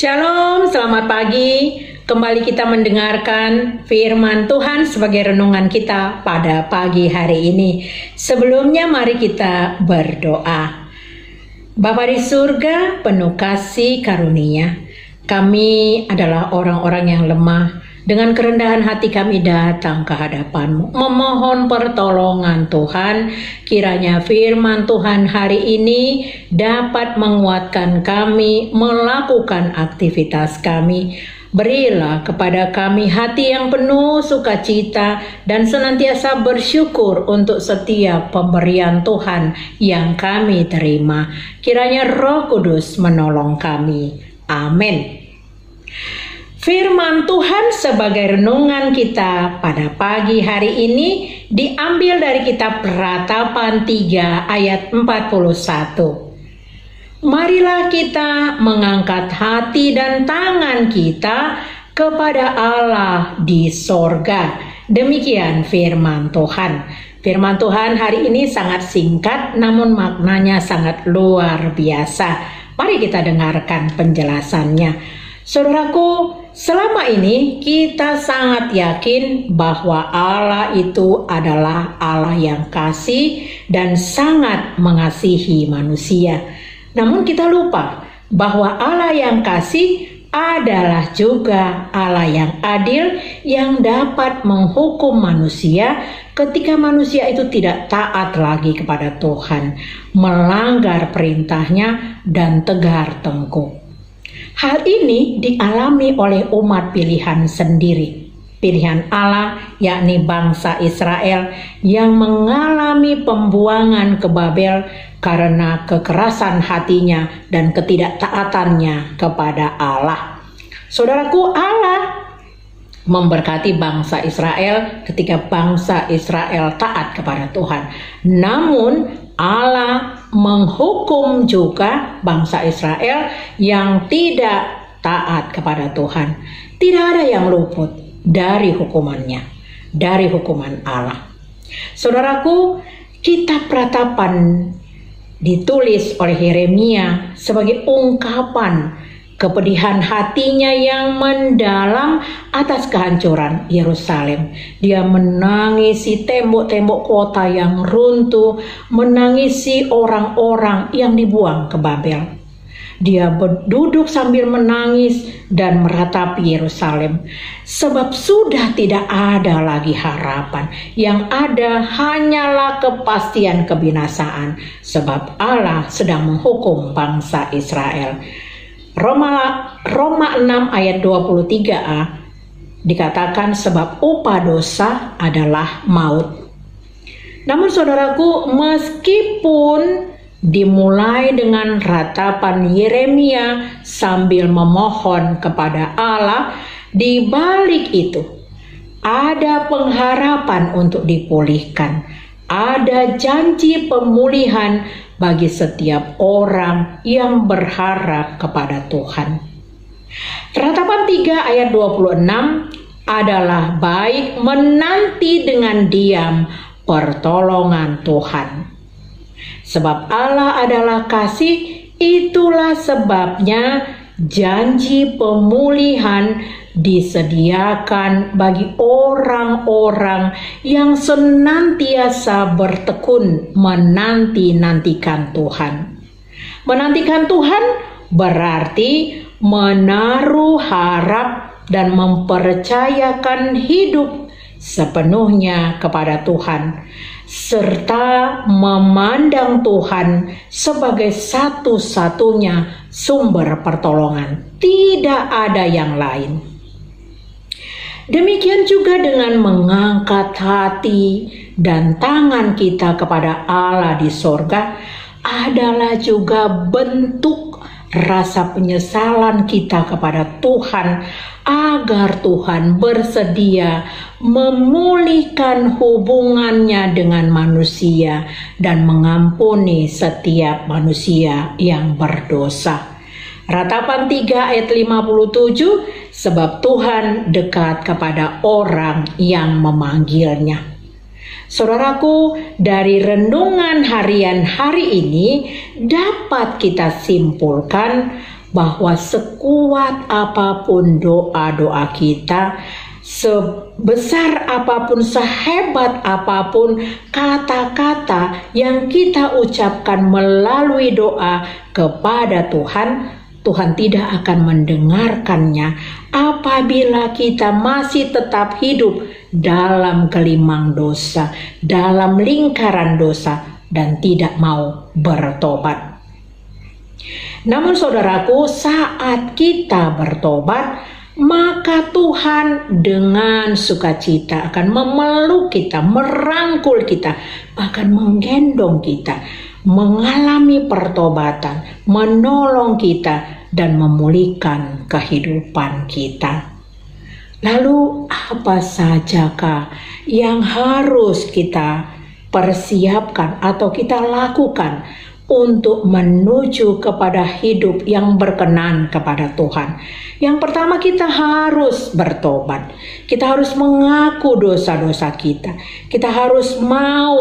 Shalom, selamat pagi. Kembali kita mendengarkan firman Tuhan sebagai renungan kita pada pagi hari ini. Sebelumnya mari kita berdoa. Bapa di surga, penuh kasih karunia, kami adalah orang-orang yang lemah. Dengan kerendahan hati kami datang ke hadapan-Mu, memohon pertolongan Tuhan. Kiranya firman Tuhan hari ini dapat menguatkan kami melakukan aktivitas kami. Berilah kepada kami hati yang penuh sukacita dan senantiasa bersyukur untuk setiap pemberian Tuhan yang kami terima. Kiranya Roh Kudus menolong kami. Amin. Firman Tuhan sebagai renungan kita pada pagi hari ini diambil dari kitab Ratapan 3 ayat 41. Marilah kita mengangkat hati dan tangan kita kepada Allah di sorga. Demikian firman Tuhan. Firman Tuhan hari ini sangat singkat namun maknanya sangat luar biasa. Mari kita dengarkan penjelasannya. Saudaraku, selama ini kita sangat yakin bahwa Allah itu adalah Allah yang kasih dan sangat mengasihi manusia. Namun kita lupa bahwa Allah yang kasih adalah juga Allah yang adil yang dapat menghukum manusia ketika manusia itu tidak taat lagi kepada Tuhan, melanggar perintahnya dan tegar tengkuk. Hal ini dialami oleh umat pilihan sendiri, pilihan Allah yakni bangsa Israel yang mengalami pembuangan ke Babel karena kekerasan hatinya dan ketidaktaatannya kepada Allah. Saudaraku, Allah memberkati bangsa Israel ketika bangsa Israel taat kepada Tuhan. Namun Allah menghukum juga bangsa Israel yang tidak taat kepada Tuhan. Tidak ada yang luput dari hukumannya, dari hukuman Allah. Saudaraku, kitab Ratapan ditulis oleh Yeremia sebagai ungkapan kepedihan hatinya yang mendalam atas kehancuran Yerusalem. Dia menangisi tembok-tembok kota yang runtuh, menangisi orang-orang yang dibuang ke Babel. Dia duduk sambil menangis dan meratapi Yerusalem, sebab sudah tidak ada lagi harapan. Yang ada hanyalah kepastian kebinasaan, sebab Allah sedang menghukum bangsa Israel. Roma 6 ayat 23a dikatakan sebab upah dosa adalah maut. Namun saudaraku, meskipun dimulai dengan ratapan Yeremia sambil memohon kepada Allah, di balik itu ada pengharapan untuk dipulihkan. Ada janji pemulihan bagi setiap orang yang berharap kepada Tuhan. Ratapan 3 ayat 26 adalah baik menanti dengan diam pertolongan Tuhan. Sebab Allah adalah kasih, itulah sebabnya Janji pemulihan disediakan bagi orang-orang yang senantiasa bertekun menanti-nantikan Tuhan. Menantikan Tuhan berarti menaruh harap dan mempercayakan hidup sepenuhnya kepada Tuhan, serta memandang Tuhan sebagai satu-satunya sumber pertolongan. Tidak ada yang lain. Demikian juga dengan mengangkat hati dan tangan kita kepada Allah di sorga adalah juga bentuk rasa penyesalan kita kepada Tuhan, agar Tuhan bersedia memulihkan hubungannya dengan manusia dan mengampuni setiap manusia yang berdosa. Ratapan 3 ayat 57, sebab Tuhan dekat kepada orang yang memanggilnya. Saudaraku, dari renungan harian hari ini dapat kita simpulkan bahwa sekuat apapun doa-doa kita, sebesar apapun, sehebat apapun kata-kata yang kita ucapkan melalui doa kepada Tuhan, Tuhan tidak akan mendengarkannya apabila kita masih tetap hidup dalam gelimang dosa, dalam lingkaran dosa, dan tidak mau bertobat. Namun saudaraku, saat kita bertobat, maka Tuhan dengan sukacita akan memeluk kita, merangkul kita, bahkan menggendong kita, mengalami pertobatan, menolong kita, dan memulihkan kehidupan kita. Lalu apa sajakah yang harus kita persiapkan atau kita lakukan untuk menuju kepada hidup yang berkenan kepada Tuhan? Yang pertama, kita harus bertobat. Kita harus mengaku dosa-dosa kita. Kita harus mau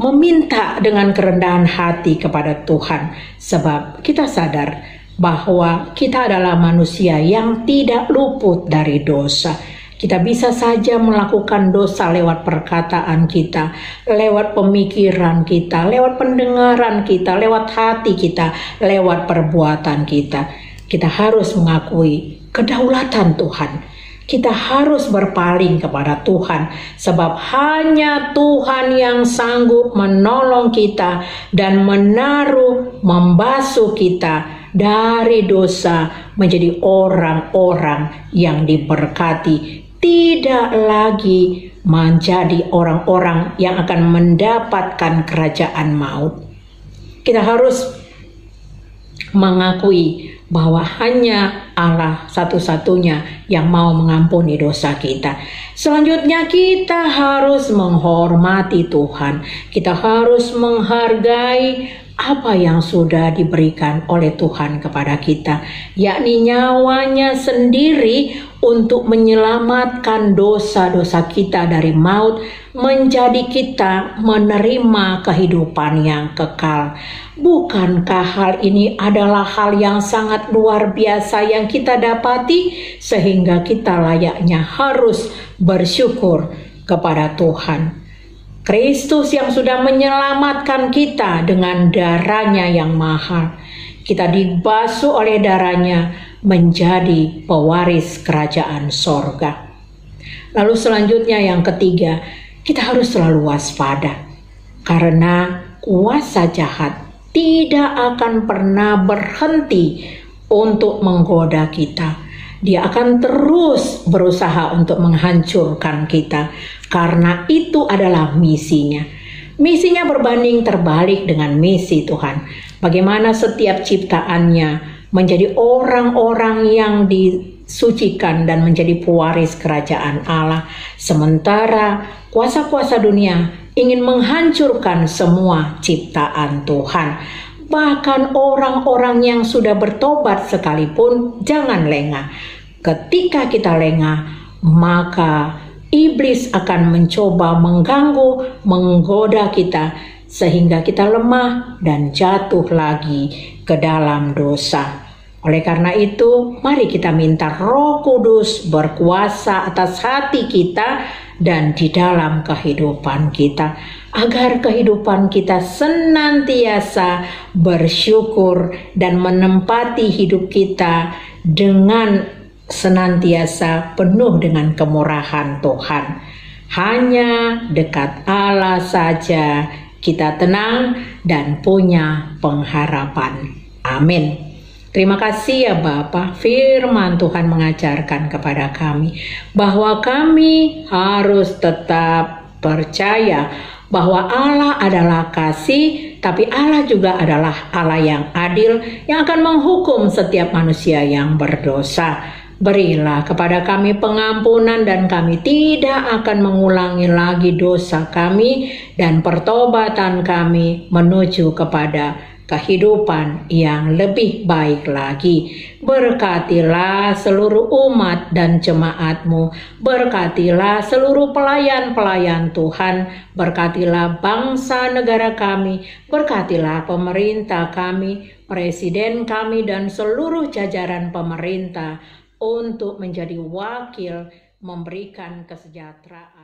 meminta dengan kerendahan hati kepada Tuhan, sebab kita sadar bahwa kita adalah manusia yang tidak luput dari dosa. Kita bisa saja melakukan dosa lewat perkataan kita, lewat pemikiran kita, lewat pendengaran kita, lewat hati kita, lewat perbuatan kita. Kita harus mengakui kedaulatan Tuhan. Kita harus berpaling kepada Tuhan, sebab hanya Tuhan yang sanggup menolong kita dan membasuh kita dari dosa menjadi orang-orang yang diberkati, tidak lagi menjadi orang-orang yang akan mendapatkan kerajaan maut. Kita harus mengakui bahwa hanya Allah satu-satunya yang mau mengampuni dosa kita. Selanjutnya, kita harus menghormati Tuhan. Kita harus menghargai apa yang sudah diberikan oleh Tuhan kepada kita, yakni nyawanya sendiri untuk menyelamatkan dosa-dosa kita dari maut, menjadi kita menerima kehidupan yang kekal. Bukankah hal ini adalah hal yang sangat luar biasa yang kita dapati, sehingga kita layaknya harus bersyukur kepada Tuhan. Kristus yang sudah menyelamatkan kita dengan darahnya yang mahal. Kita dibasuh oleh darahnya menjadi pewaris kerajaan sorga. Lalu selanjutnya yang ketiga, kita harus selalu waspada, karena kuasa jahat tidak akan pernah berhenti untuk menggoda kita. Dia akan terus berusaha untuk menghancurkan kita, karena itu adalah misinya. Misinya berbanding terbalik dengan misi Tuhan. Bagaimana setiap ciptaannya menjadi orang-orang yang disucikan dan menjadi pewaris kerajaan Allah, sementara kuasa-kuasa dunia ingin menghancurkan semua ciptaan Tuhan. Bahkan orang-orang yang sudah bertobat sekalipun jangan lengah. Ketika kita lengah, maka iblis akan mencoba mengganggu, menggoda kita, sehingga kita lemah dan jatuh lagi ke dalam dosa. Oleh karena itu, mari kita minta Roh Kudus berkuasa atas hati kita dan di dalam kehidupan kita, agar kehidupan kita senantiasa bersyukur dan menempati hidup kita dengan senantiasa penuh dengan kemurahan Tuhan. Hanya dekat Allah saja kita tenang dan punya pengharapan. Amin. Terima kasih ya Bapa, firman Tuhan mengajarkan kepada kami bahwa kami harus tetap percaya bahwa Allah adalah kasih, tapi Allah juga adalah Allah yang adil yang akan menghukum setiap manusia yang berdosa. Berilah kepada kami pengampunan dan kami tidak akan mengulangi lagi dosa kami dan pertobatan kami menuju kepada kehidupan yang lebih baik lagi. Berkatilah seluruh umat dan jemaat-Mu, berkatilah seluruh pelayan-pelayan Tuhan, berkatilah bangsa negara kami, berkatilah pemerintah kami, presiden kami dan seluruh jajaran pemerintah untuk menjadi wakil memberikan kesejahteraan